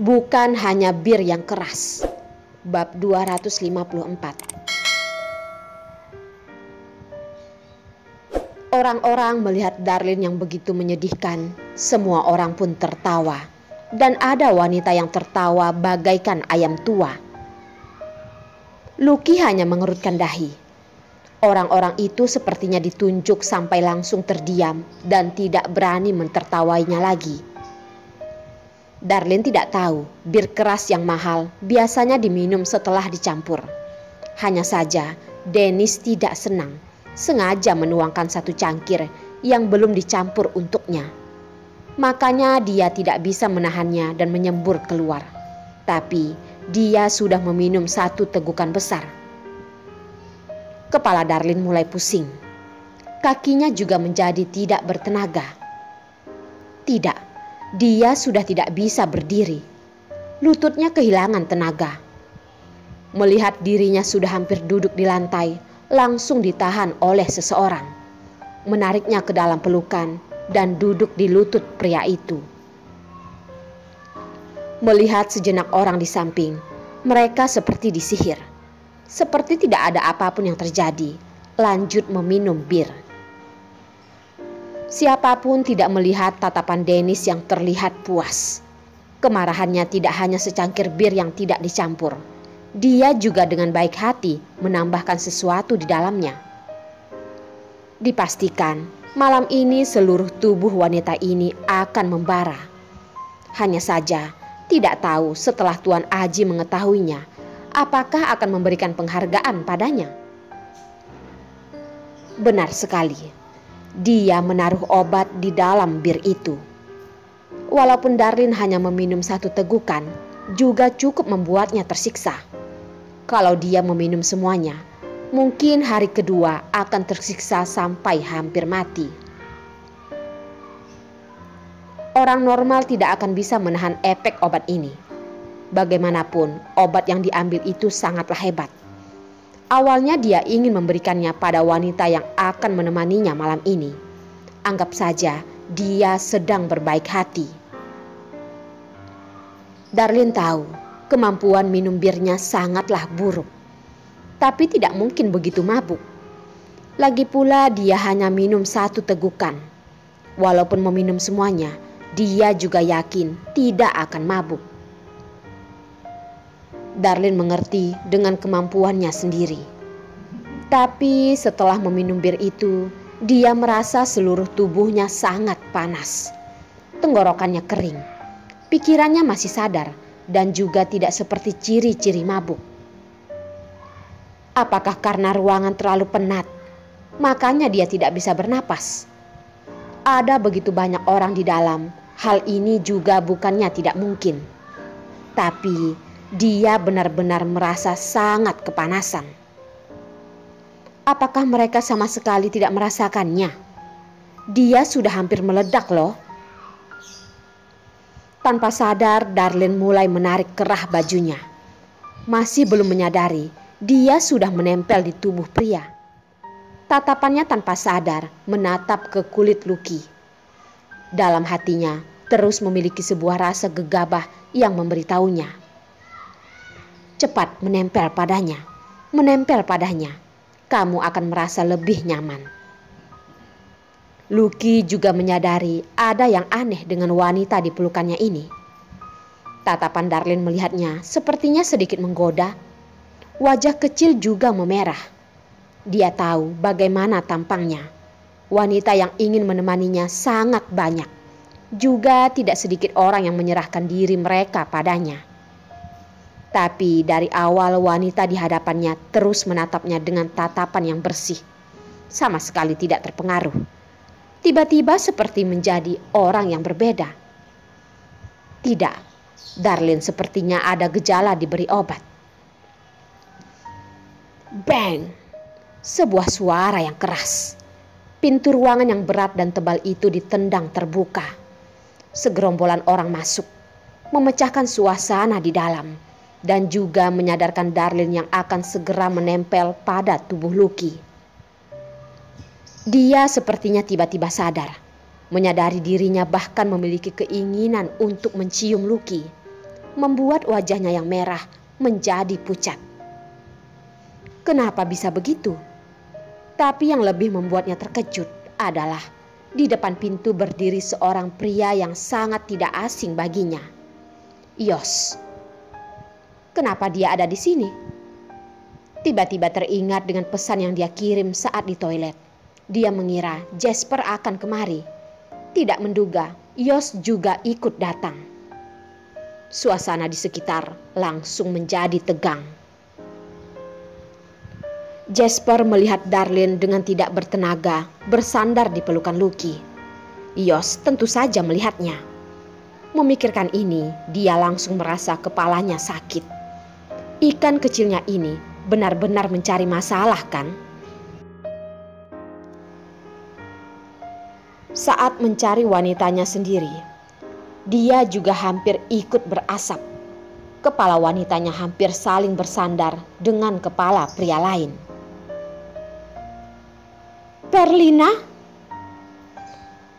Bukan hanya bir yang keras. Bab 254. Orang-orang melihat Darlin yang begitu menyedihkan. Semua orang pun tertawa. Dan ada wanita yang tertawa bagaikan ayam tua. Lucky hanya mengerutkan dahi. Orang-orang itu sepertinya ditunjuk sampai langsung terdiam dan tidak berani mentertawainya lagi. Darlin tidak tahu bir keras yang mahal biasanya diminum setelah dicampur. Hanya saja Dennis tidak senang, sengaja menuangkan satu cangkir yang belum dicampur untuknya. Makanya dia tidak bisa menahannya dan menyembur keluar. Tapi dia sudah meminum satu tegukan besar. Kepala Darlin mulai pusing. Kakinya juga menjadi tidak bertenaga. Tidak, dia sudah tidak bisa berdiri. Lututnya kehilangan tenaga. Melihat dirinya sudah hampir duduk di lantai, langsung ditahan oleh seseorang. Menariknya ke dalam pelukan dan duduk di lutut pria itu. Melihat sejenak orang di samping, mereka seperti disihir. Seperti tidak ada apapun yang terjadi, lanjut meminum bir. Siapapun tidak melihat tatapan Dennis yang terlihat puas. Kemarahannya tidak hanya secangkir bir yang tidak dicampur. Dia juga dengan baik hati menambahkan sesuatu di dalamnya. Dipastikan malam ini seluruh tubuh wanita ini akan membara. Hanya saja tidak tahu setelah Tuan Aji mengetahuinya, apakah akan memberikan penghargaan padanya. Benar sekali, dia menaruh obat di dalam bir itu. Walaupun Darlin hanya meminum satu tegukan, juga cukup membuatnya tersiksa. Kalau dia meminum semuanya, mungkin hari kedua akan tersiksa sampai hampir mati. Orang normal tidak akan bisa menahan efek obat ini. Bagaimanapun, obat yang diambil itu sangatlah hebat. Awalnya dia ingin memberikannya pada wanita yang akan menemaninya malam ini. Anggap saja dia sedang berbaik hati. Darlin tahu kemampuan minum birnya sangatlah buruk. Tapi tidak mungkin begitu mabuk. Lagi pula dia hanya minum satu tegukan. Walaupun meminum semuanya, dia juga yakin tidak akan mabuk. Darlin mengerti dengan kemampuannya sendiri. Tapi setelah meminum bir itu, dia merasa seluruh tubuhnya sangat panas. Tenggorokannya kering. Pikirannya masih sadar dan juga tidak seperti ciri-ciri mabuk. Apakah karena ruangan terlalu penat, makanya dia tidak bisa bernapas? Ada begitu banyak orang di dalam, hal ini juga bukannya tidak mungkin. Tapi dia benar-benar merasa sangat kepanasan. Apakah mereka sama sekali tidak merasakannya? Dia sudah hampir meledak loh. Tanpa sadar, Darlin mulai menarik kerah bajunya. Masih belum menyadari, dia sudah menempel di tubuh pria. Tatapannya tanpa sadar menatap ke kulit Lucky. Dalam hatinya terus memiliki sebuah rasa gegabah yang memberitahunya. Cepat menempel padanya. Kamu akan merasa lebih nyaman. Lucky juga menyadari ada yang aneh dengan wanita di pelukannya ini. Tatapan Darlin melihatnya sepertinya sedikit menggoda. Wajah kecil juga memerah. Dia tahu bagaimana tampangnya. Wanita yang ingin menemaninya sangat banyak. Juga tidak sedikit orang yang menyerahkan diri mereka padanya. Tapi dari awal wanita di hadapannya terus menatapnya dengan tatapan yang bersih. Sama sekali tidak terpengaruh. Tiba-tiba seperti menjadi orang yang berbeda. Tidak, Darlin sepertinya ada gejala diberi obat. Bang! Sebuah suara yang keras. Pintu ruangan yang berat dan tebal itu ditendang terbuka. Segerombolan orang masuk, memecahkan suasana di dalam. Dan juga menyadarkan Darlin yang akan segera menempel pada tubuh Lucky. Dia sepertinya tiba-tiba sadar. Menyadari dirinya bahkan memiliki keinginan untuk mencium Lucky. membuat wajahnya yang merah menjadi pucat. Kenapa bisa begitu? Tapi yang lebih membuatnya terkejut adalah di depan pintu berdiri seorang pria yang sangat tidak asing baginya. Yos. Kenapa dia ada di sini? Tiba-tiba teringat dengan pesan yang dia kirim saat di toilet. Dia mengira Jasper akan kemari. Tidak menduga Yos juga ikut datang. Suasana di sekitar langsung menjadi tegang. Jasper melihat Darlin dengan tidak bertenaga bersandar di pelukan Lucky. Yos tentu saja melihatnya. Memikirkan ini, dia langsung merasa kepalanya sakit. Ikan kecilnya ini benar-benar mencari masalah, kan? Saat mencari wanitanya sendiri, dia juga hampir ikut berasap. Kepala wanitanya hampir saling bersandar dengan kepala pria lain. Perlina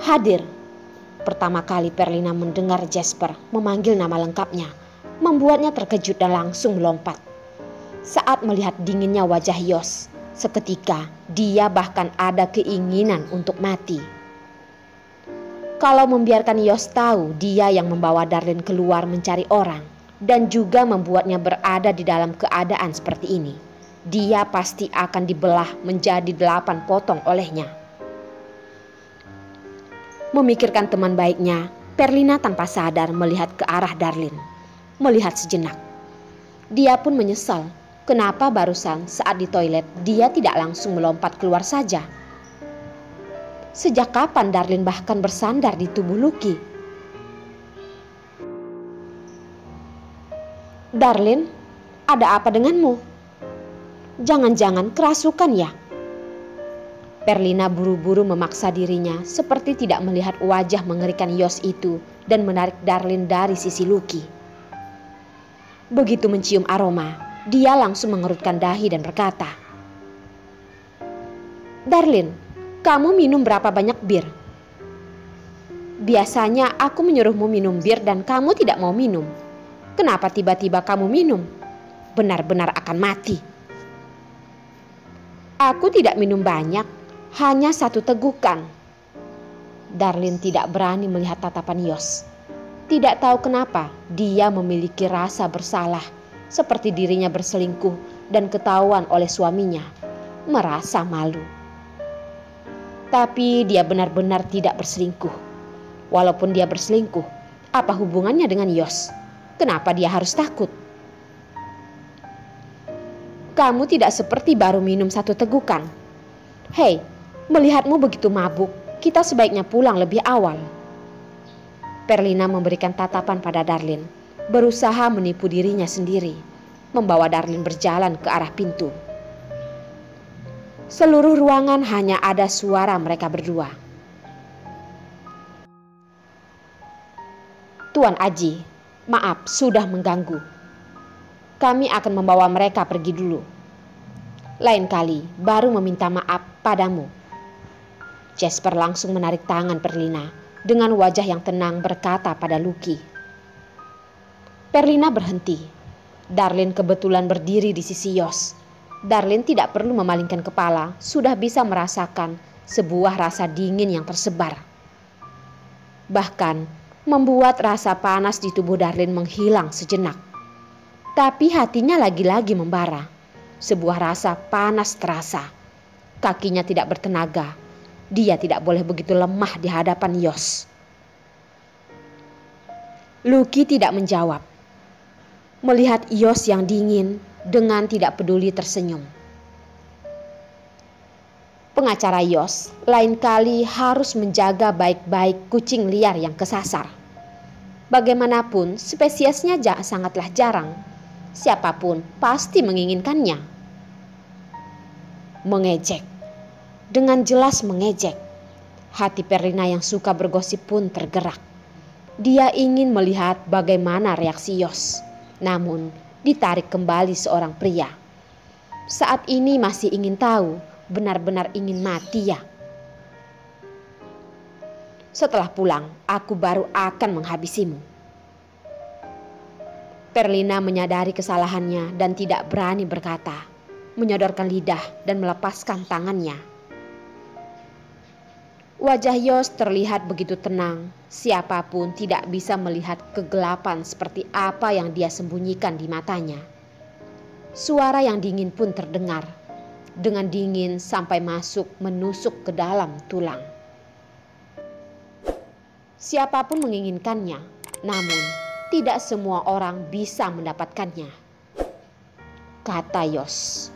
hadir. Pertama kali Perlina mendengar Jasper memanggil nama lengkapnya, membuatnya terkejut dan langsung melompat. Saat melihat dinginnya wajah Yos, seketika dia bahkan ada keinginan untuk mati. Kalau membiarkan Yos tahu dia yang membawa Darlin keluar mencari orang dan juga membuatnya berada di dalam keadaan seperti ini, dia pasti akan dibelah menjadi 8 potong olehnya. Memikirkan teman baiknya, Perlina tanpa sadar melihat ke arah Darlin. Melihat sejenak. Dia pun menyesal kenapa barusan saat di toilet dia tidak langsung melompat keluar saja. Sejak kapan Darlin bahkan bersandar di tubuh Lucky? Darlin, ada apa denganmu? Jangan-jangan kerasukan ya? Perlina buru-buru memaksa dirinya seperti tidak melihat wajah mengerikan Yos itu dan menarik Darlin dari sisi Lucky. Begitu mencium aroma, dia langsung mengerutkan dahi dan berkata, Darlin, kamu minum berapa banyak bir? Biasanya aku menyuruhmu minum bir dan kamu tidak mau minum. Kenapa tiba-tiba kamu minum? Benar-benar akan mati. Aku tidak minum banyak, hanya 1 tegukan. Darlin tidak berani melihat tatapan Yos. Tidak tahu kenapa dia memiliki rasa bersalah, seperti dirinya berselingkuh dan ketahuan oleh suaminya. Merasa malu. Tapi dia benar-benar tidak berselingkuh. Walaupun dia berselingkuh, apa hubungannya dengan Yos? Kenapa dia harus takut? Kamu tidak seperti baru minum 1 tegukan. Hei, melihatmu begitu mabuk, kita sebaiknya pulang lebih awal. Perlina memberikan tatapan pada Darlin, berusaha menipu dirinya sendiri, membawa Darlin berjalan ke arah pintu. Seluruh ruangan hanya ada suara mereka berdua. Tuan Aji, maaf sudah mengganggu. Kami akan membawa mereka pergi dulu. Lain kali baru meminta maaf padamu. Jasper langsung menarik tangan Perlina dengan wajah yang tenang berkata pada Lucky. Perlina berhenti. Darlin kebetulan berdiri di sisi Yos. Darlin tidak perlu memalingkan kepala, sudah bisa merasakan sebuah rasa dingin yang tersebar. Bahkan membuat rasa panas di tubuh Darlin menghilang sejenak. Tapi hatinya lagi-lagi membara. Sebuah rasa panas terasa. Kakinya tidak bertenaga. Dia tidak boleh begitu lemah di hadapan Yos. Lucky tidak menjawab. Melihat Yos yang dingin dengan tidak peduli tersenyum. Pengacara Yos lain kali harus menjaga baik-baik kucing liar yang kesasar. Bagaimanapun spesiesnya sangatlah jarang. Siapapun pasti menginginkannya. Mengejek. Dengan jelas mengejek. Hati Perlina yang suka bergosip pun tergerak. Dia ingin melihat bagaimana reaksi Yos. Namun ditarik kembali seorang pria. Saat ini masih ingin tahu, benar-benar ingin mati ya. Setelah pulang, aku baru akan menghabisimu. Perlina menyadari kesalahannya dan tidak berani berkata, menyodorkan lidah dan melepaskan tangannya. Wajah Yos terlihat begitu tenang, siapapun tidak bisa melihat kegelapan seperti apa yang dia sembunyikan di matanya. Suara yang dingin pun terdengar, dengan dingin sampai masuk menusuk ke dalam tulang. Siapapun menginginkannya, namun tidak semua orang bisa mendapatkannya, kata Yos.